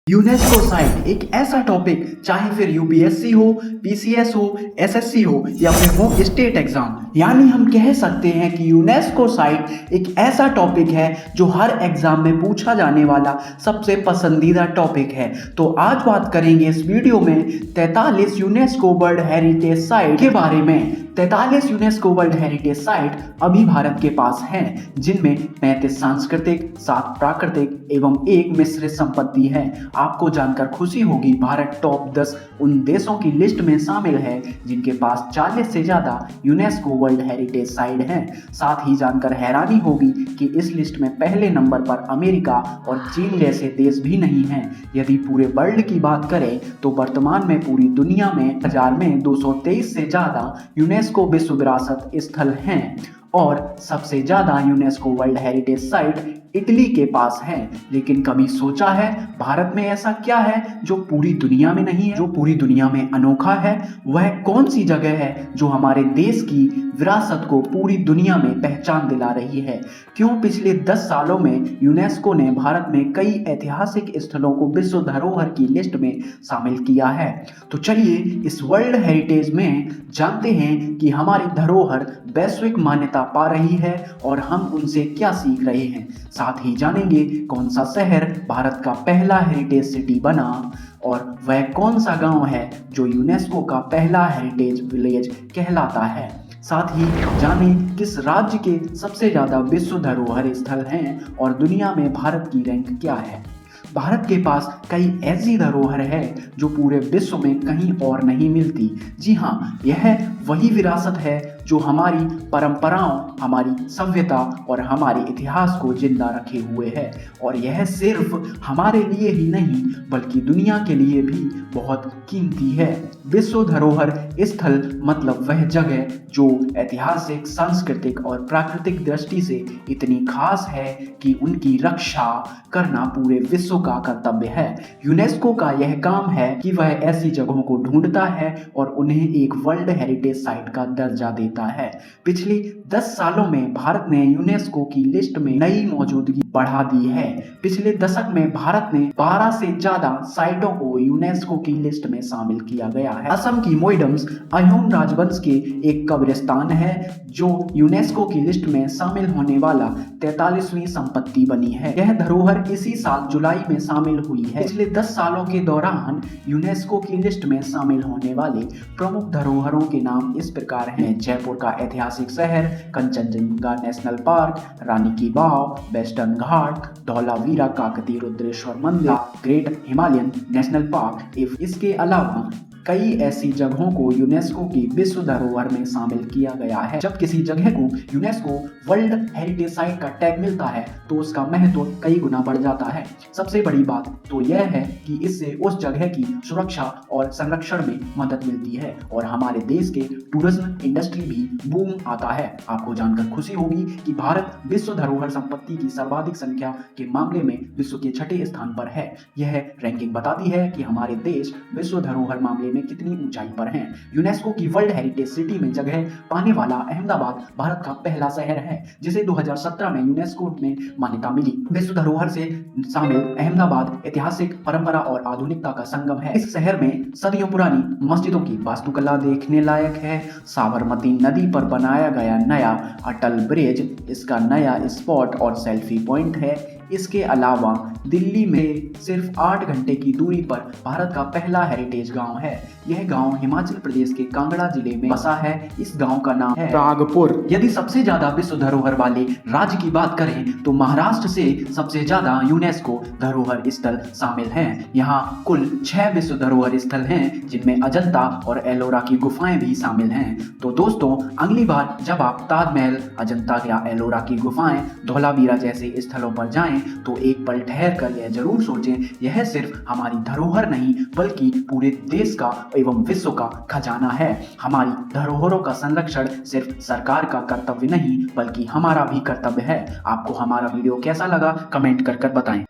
UNESCO site एक ऐसा topic, चाहे फिर यूपीएससी हो, पीसीएस हो, एसएससी हो या फिर हो स्टेट एग्जाम, यानी हम कह सकते हैं कि यूनेस्को साइट एक ऐसा टॉपिक है जो हर एग्जाम में पूछा जाने वाला सबसे पसंदीदा टॉपिक है। तो आज बात करेंगे इस वीडियो में 43 यूनेस्को वर्ल्ड हेरिटेज साइट के बारे में। 43 यूनेस्को वर्ल्ड हेरिटेज साइट अभी भारत के पास हैं, जिनमें 35 सांस्कृतिक, 7 प्राकृतिक एवं 1 मिश्रित संपत्ति है। आपको जानकर खुशी होगी, भारत टॉप 10 उन देशों की लिस्ट में शामिल है जिनके पास 40 से ज्यादा यूनेस्को वर्ल्ड हेरिटेज साइट हैं। साथ ही जानकर हैरानी होगी कि इस लिस्ट में पहले नंबर पर अमेरिका और चीन जैसे देश भी नहीं हैं। यदि पूरे वर्ल्ड की बात करें तो वर्तमान में पूरी दुनिया में 223 से ज्यादा यूनेस्को विश्व विरासत स्थल हैं और सबसे ज्यादा UNESCO world heritage site Italy के पास है। लेकिन कभी सोचा है भारत में ऐसा क्या है जो पूरी दुनिया में नहीं है, जो पूरी दुनिया में अनोखा है? वह कौन सी जगह है जो हमारे देश की विरासत को पूरी दुनिया में पहचान दिला रही है? क्यों पिछले 10 सालों में यूनेस्को ने भारत में कई ऐतिहासिक स्थलों को विश्व धरोहर की लिस्ट में शामिल किया है? तो चलिए इस वर्ल्ड हेरिटेज में जानते हैं कि हमारी धरोहर वैश्विक मान्यता पा रही है और हम उनसे क्या सीख रहे हैं। साथ ही जानेंगे कौन सा शहर भारत का पहला हेरिटेज सिटी बना और वह कौन सा गांव है जो यूनेस्को का पहला हेरिटेज विलेज कहलाता है। साथ ही जानें किस राज्य के सबसे ज्यादा विश्व धरोहर स्थल हैं और दुनिया में भारत की रैंक क्या है। भारत के पास कई ऐसी धरोहर है जो पूरे विश्व में कहीं और नहीं मिलती। जी हाँ, यह वही विरासत है जो हमारी परंपराओं, हमारी सभ्यता और हमारे इतिहास को जिंदा रखे हुए है। और यह सिर्फ हमारे लिए ही नहीं बल्कि दुनिया के लिए भी बहुत कीमती है। विश्व धरोहर स्थल मतलब वह जगह जो ऐतिहासिक, सांस्कृतिक और प्राकृतिक दृष्टि से इतनी खास है कि उनकी रक्षा करना पूरे विश्व का कर्तव्य है। यूनेस्को का यह काम है कि वह ऐसी जगहों को ढूंढता है और उन्हें एक वर्ल्ड हेरिटेज साइट का दर्जा देता है। पिछले 10 सालों में भारत ने यूनेस्को की लिस्ट में नई मौजूदगी बढ़ा दी है। पिछले दशक में भारत ने 12 से ज्यादा साइटों को यूनेस्को की लिस्ट में शामिल किया गया है। असम की मोइडम्स अहोम राजवंश के एक कब्रिस्तान है जो यूनेस्को की लिस्ट में शामिल होने वाला 43वीं संपत्ति बनी है। यह धरोहर इसी साल जुलाई में शामिल हुई है। पिछले 10 सालों के दौरान यूनेस्को की लिस्ट में शामिल होने वाले प्रमुख धरोहरों के नाम इस प्रकार हैं: जयपुर का ऐतिहासिक शहर, कंचनजंगा नेशनल पार्क, रानी की वाव, वेस्टर्न घाट, धौलावीरा काकतीय रुद्रेश्वर मंदिर, ग्रेट हिमालयन नेशनल पार्क। इसके अलावा कई ऐसी जगहों को यूनेस्को की विश्व धरोहर में शामिल किया गया है। जब किसी जगह को यूनेस्को वर्ल्ड हेरिटेज साइट का टैग मिलता है तो उसका महत्व कई गुना बढ़ जाता है। सबसे बड़ी बात तो यह है कि इससे उस जगह की सुरक्षा और संरक्षण में मदद मिलती है और हमारे देश के टूरिज्म इंडस्ट्री भी बूम आता है। आपको जानकर खुशी होगी कि भारत विश्व धरोहर संपत्ति की सर्वाधिक संख्या के मामले में विश्व के 6ठे स्थान पर है। यह रैंकिंग बताती है कि हमारे देश विश्व धरोहर मामले में कितनी ऊंचाई पर हैं। यूनेस्को की वर्ल्ड हेरिटेज सिटी में जगह पाने वाला अहमदाबाद भारत का पहला शहर है जिसे 2017 में यूनेस्को में मान्यता मिली। विश्व धरोहर से शामिल अहमदाबाद ऐतिहासिक, परंपरा और आधुनिकता का संगम है। इस शहर में सदियों पुरानी मस्जिदों की वास्तुकला देखने लायक है। साबरमती नदी पर बनाया गया नया अटल ब्रिज इसका नया स्पॉट और सेल्फी पॉइंट है। इसके अलावा दिल्ली में सिर्फ 8 घंटे की दूरी पर भारत का पहला हेरिटेज गांव है। यह गांव हिमाचल प्रदेश के कांगड़ा जिले में बसा है। इस गांव का नाम है प्रागपुर। यदि सबसे ज्यादा विश्व धरोहर वाले राज्य की बात करें तो महाराष्ट्र से सबसे ज्यादा यूनेस्को धरोहर स्थल शामिल हैं। यहाँ कुल 6 विश्व धरोहर स्थल हैं जिनमें अजंता और एलोरा की गुफाएं भी शामिल हैं। तो दोस्तों, अगली बार जब आप ताजमहल, अजंता या एलोरा की गुफाएं, धौलावीरा जैसे स्थलों पर जाएं तो एक पल ठहर कर यह जरूर सोचें, यह सिर्फ हमारी धरोहर नहीं बल्कि पूरे देश का एवं विश्व का खजाना है। हमारी धरोहरों का संरक्षण सिर्फ सरकार का कर्तव्य नहीं बल्कि हमारा भी कर्तव्य है। आपको हमारा वीडियो कैसा लगा कमेंट कर बताएं।